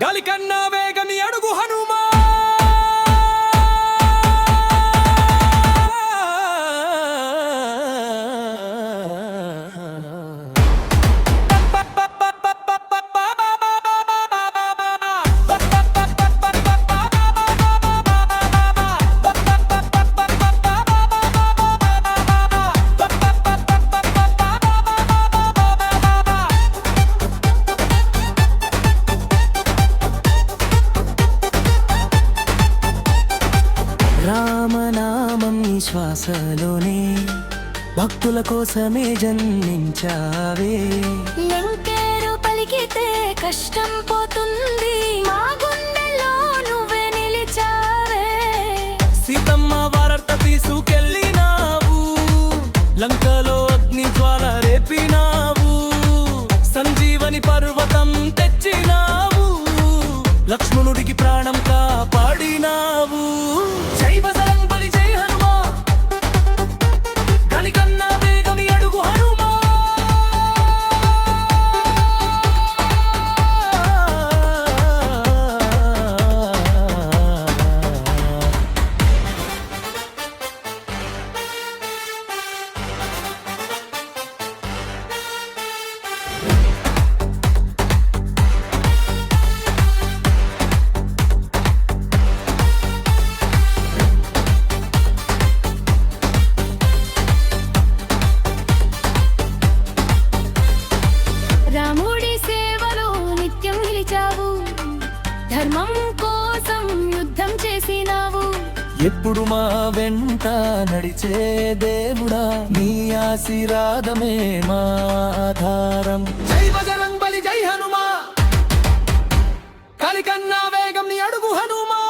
గాలికన్నా వేగని అడుగు హనుమా. రామనామం శ్వాసలోనే భక్తుల కోసమే జన్మించావే. లంకేరు పలికితే కష్టం పోతుంది, మా గుండెల్లో నువ్వే నిలిచావే. సీతమ్మ వార్త తీసుకెళ్ళినావు, లంకలో అగ్ని జ్వాల రేపినావు, సంజీవని పర్వతం తెచ్చినావు, లక్ష్మణుడికి ప్రాణం కాపాడినావు. జై బజరంగ్ బలి జై హనుమా, గాలికన్నా వేగని అడుగు హనుమా. రాముడి సేవలో నిత్యం నిలిచావు, ధర్మం కోసం యుద్ధం చేసినావు. ఎప్పుడు మా వెంట నడిచే దేవుడా, నీ ఆశీర్వాదమే మా ఆధారం. జై బజరంగ్ బలి జై హనుమా, గాలికన్నా వేగం నీ అడుగు హనుమా.